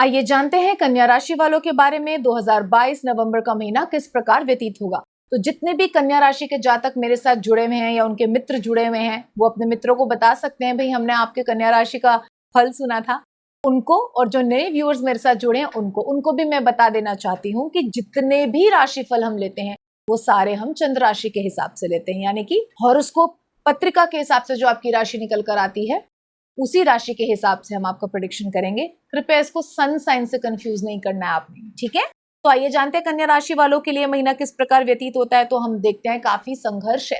आइए जानते हैं कन्या राशि वालों के बारे में 2022 नवंबर का महीना किस प्रकार व्यतीत होगा। तो जितने भी कन्या राशि के जातक मेरे साथ जुड़े हुए हैं या उनके मित्र जुड़े हुए हैं, वो अपने मित्रों को बता सकते हैं, भाई हमने आपके कन्या राशि का फल सुना था। उनको और जो नए व्यूअर्स मेरे साथ जुड़े हैं उनको भी मैं बता देना चाहती हूँ कि जितने भी राशि फल हम लेते हैं वो सारे हम चंद्र राशि के हिसाब से लेते हैं, यानी कि हॉरोस्कोप पत्रिका के हिसाब से जो आपकी राशि निकल कर आती है उसी राशि के हिसाब से हम आपका प्रेडिक्शन करेंगे। कृपया इसको सन साइन से कंफ्यूज नहीं करना है आपने, ठीक है। तो आइए जानते हैं कन्या राशि वालों के लिए महीना किस प्रकार व्यतीत होता है। तो हम देखते हैं काफी संघर्ष है,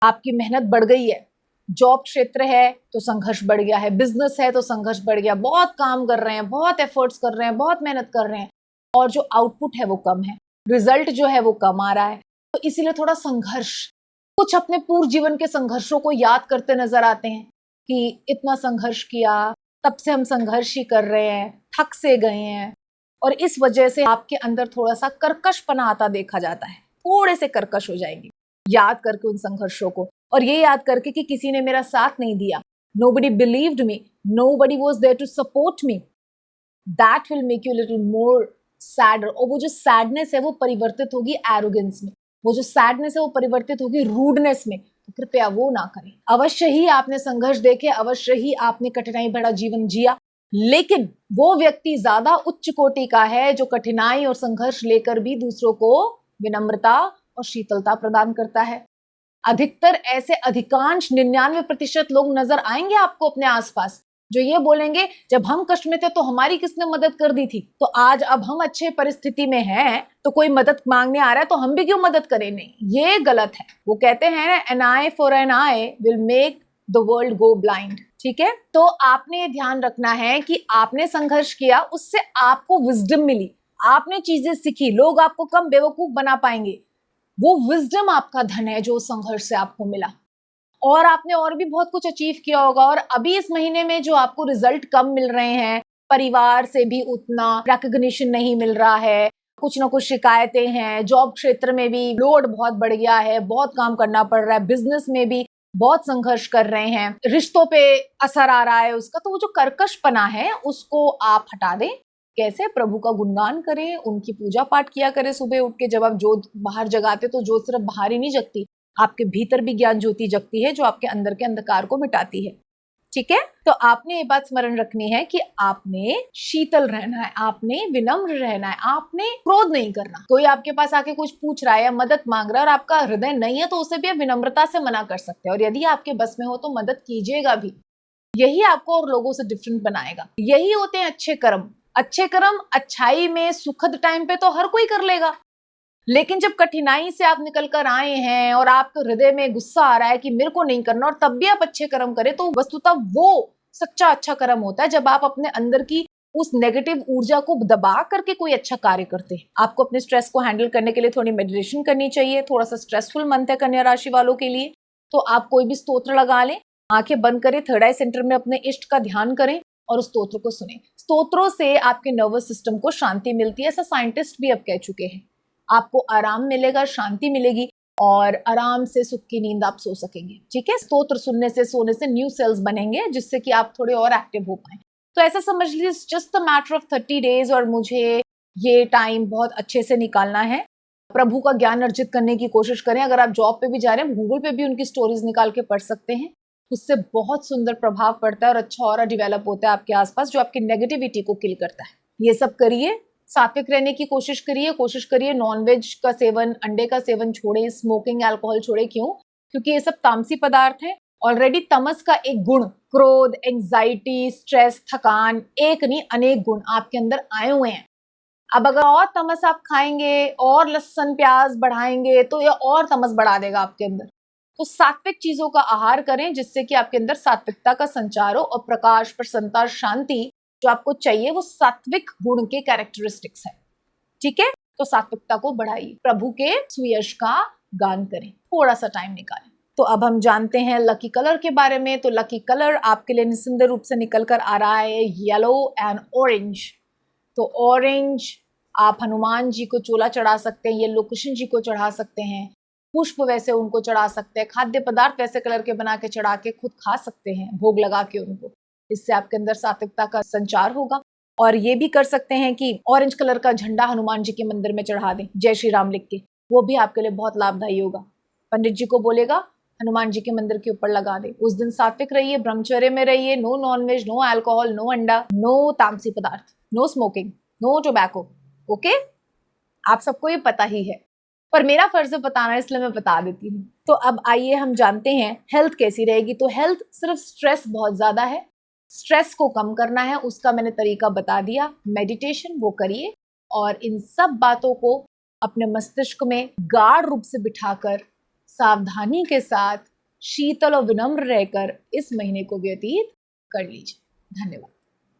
आपकी मेहनत बढ़ गई है। जॉब क्षेत्र है तो संघर्ष बढ़ गया है, बिजनेस है तो संघर्ष बढ़ गया, बहुत काम कर रहे हैं, बहुत एफर्ट्स कर रहे हैं, बहुत मेहनत कर रहे हैं और जो आउटपुट है वो कम है, रिजल्ट जो है वो कम आ रहा है। तो इसीलिए थोड़ा संघर्ष, कुछ अपने पूर्व जीवन के संघर्षों को याद करते नजर आते हैं कि इतना संघर्ष किया, तब से हम संघर्ष ही कर रहे हैं, थक से गए हैं और इस वजह से आपके अंदर थोड़ा सा कर्कशपना आता देखा जाता है। थोड़े से कर्कश हो जाएंगे याद करके उन संघर्षों को, और ये याद करके कि किसी ने मेरा साथ नहीं दिया, nobody believed me, nobody was there to support me, that will make you a little more sadder। और वो जो सैडनेस है वो परिवर्तित होगी एरोगेंस में, वो जो सैडनेस है वो परिवर्तित होगी रूडनेस में। तो कृपया वो ना करें। अवश्य ही आपने संघर्ष देखे, अवश्य ही आपने कठिनाई भरा जीवन जिया, लेकिन वो व्यक्ति ज्यादा उच्च कोटि का है जो कठिनाई और संघर्ष लेकर भी दूसरों को विनम्रता और शीतलता प्रदान करता है। अधिकतर ऐसे अधिकांश 99% लोग नजर आएंगे आपको अपने आसपास जो ये बोलेंगे जब हम कष्ट में थे तो हमारी किसने मदद कर दी थी, तो आज अब हम अच्छे परिस्थिति में हैं तो कोई मदद मांगने आ रहा है तो हम भी क्यों मदद करें। नहीं, ये गलत है। वो कहते हैं an eye for an eye will make the world go blind, ठीक है। तो आपने ध्यान रखना है कि आपने संघर्ष किया, उससे आपको विजडम मिली, आपने चीजें सीखी, लोग आपको कम बेवकूफ बना पाएंगे। वो विजडम आपका धन है जो संघर्ष से आपको मिला, और आपने और भी बहुत कुछ अचीव किया होगा। और अभी इस महीने में जो आपको रिजल्ट कम मिल रहे हैं, परिवार से भी उतना रिकॉग्निशन नहीं मिल रहा है, कुछ ना कुछ शिकायतें हैं, जॉब क्षेत्र में भी लोड बहुत बढ़ गया है, बहुत काम करना पड़ रहा है, बिजनेस में भी बहुत संघर्ष कर रहे हैं, रिश्तों पे असर आ रहा है उसका, तो वो जो कर्कशपना है उसको आप हटा दें। कैसे? प्रभु का गुणगान करें, उनकी पूजा पाठ किया करें सुबह उठ के। जब आप जोत बाहर जगाते तो जोत सिर्फ बाहर ही नहीं जगती, आपके भीतर भी ज्ञान ज्योति जगती है जो आपके अंदर के अंधकार को मिटाती है, ठीक है। तो आपने ये बात स्मरण रखनी है कि आपने शीतल रहना है, आपने विनम्र रहना है, आपने क्रोध नहीं करना। कोई आपके पास आके कुछ पूछ रहा है या मदद मांग रहा है और आपका हृदय नहीं है तो उसे भी आप विनम्रता से मना कर सकते हैं, और यदि आपके बस में हो तो मदद कीजिएगा भी। यही आपको और लोगों से डिफरेंट बनाएगा। यही होते हैं अच्छे कर्म। अच्छे कर्म अच्छाई में सुखद टाइम पे तो हर कोई कर लेगा, लेकिन जब कठिनाई से आप निकल कर आए हैं और आपके हृदय में गुस्सा आ रहा है कि मेरे को नहीं करना, और तब भी आप अच्छे कर्म करें, तो वस्तुतः वो सच्चा अच्छा कर्म होता है जब आप अपने अंदर की उस नेगेटिव ऊर्जा को दबा करके कोई अच्छा कार्य करते हैं। आपको अपने स्ट्रेस को हैंडल करने के लिए थोड़ी मेडिटेशन करनी चाहिए। थोड़ा सा स्ट्रेसफुल मंथ है कन्या राशि वालों के लिए, तो आप कोई भी स्तोत्र लगा लें, आंखें बंद करें, थर्ड आई सेंटर में अपने इष्ट का ध्यान करें और उस स्तोत्र को सुने। स्तोत्रों से आपके नर्वस सिस्टम को शांति मिलती है, ऐसा साइंटिस्ट भी अब कह चुके हैं। आपको आराम मिलेगा, शांति मिलेगी और आराम से सुख की नींद आप सो सकेंगे, ठीक है। स्तोत्र सुनने से, सोने से न्यू सेल्स बनेंगे जिससे कि आप थोड़े और एक्टिव हो पाए। तो ऐसा समझ लीजिए just the matter of 30 days, और मुझे ये टाइम बहुत अच्छे से निकालना है। प्रभु का ज्ञान अर्जित करने की कोशिश करें। अगर आप जॉब पे भी जा रहे हैं, गूगल पे भी उनकी स्टोरीज निकाल के पढ़ सकते हैं, उससे बहुत सुंदर प्रभाव पड़ता है और अच्छा ऑरा डेवलप होता है आपके आसपास जो आपकी नेगेटिविटी को किल करता है। ये सब करिए, सात्विक रहने की कोशिश करिए, नॉनवेज का सेवन, अंडे का सेवन छोड़े, स्मोकिंग, अल्कोहल छोड़े। क्यों? क्योंकि ये सब तामसी पदार्थ हैं। ऑलरेडी तमस का एक गुण, क्रोध, एंजाइटी, स्ट्रेस, थकान, एक नहीं अनेक गुण आपके अंदर आए हुए हैं। अब अगर और तमस आप खाएंगे और लहसुन प्याज बढ़ाएंगे तो ये और तमस बढ़ा देगा आपके अंदर। तो सात्विक चीजों का आहार करें जिससे कि आपके अंदर सात्विकता का संचार हो, और प्रकाश, प्रसन्नता, शांति जो आपको चाहिए वो सात्विक गुण के कैरेक्टरिस्टिक्स है, ठीक है। तो सात्विकता को बढ़ाइए, प्रभु के सुयश का गान करें, थोड़ा सा टाइम निकालें। तो अब हम जानते हैं लकी कलर के बारे में। तो लकी कलर आपके लिए निस्संदेह रूप से निकल कर आ रहा है येलो एंड ऑरेंज। तो ऑरेंज आप हनुमान जी को चोला चढ़ा सकते हैं, येलो कृष्ण जी को चढ़ा सकते हैं, पुष्प वैसे उनको चढ़ा सकते हैं, खाद्य पदार्थ वैसे कलर के बना के चढ़ा के खुद खा सकते हैं भोग लगा के उनको। इससे आपके अंदर सात्विकता का संचार होगा। और ये भी कर सकते हैं कि ऑरेंज कलर का झंडा हनुमान जी के मंदिर में चढ़ा दें, जय श्री राम लिख के, वो भी आपके लिए बहुत लाभदायी होगा। पंडित जी को बोलेगा हनुमान जी के मंदिर के ऊपर लगा दे। उस दिन सात्विक रहिए, ब्रह्मचर्य में रहिए, no nonveg, no alcohol, no अंडा, नो तामसी पदार्थ, no smoking, no tobacco. Okay, आप सबको ये पता ही है, पर मेरा फर्ज है बताना, इसलिए मैं बता देती हूँ। तो अब आइए हम जानते हैं हेल्थ कैसी रहेगी। तो हेल्थ सिर्फ स्ट्रेस बहुत ज्यादा है, स्ट्रेस को कम करना है, उसका मैंने तरीका बता दिया। मेडिटेशन वो करिए और इन सब बातों को अपने मस्तिष्क में गाढ़ रूप से बिठाकर सावधानी के साथ शीतल और विनम्र रहकर इस महीने को व्यतीत कर लीजिए। धन्यवाद।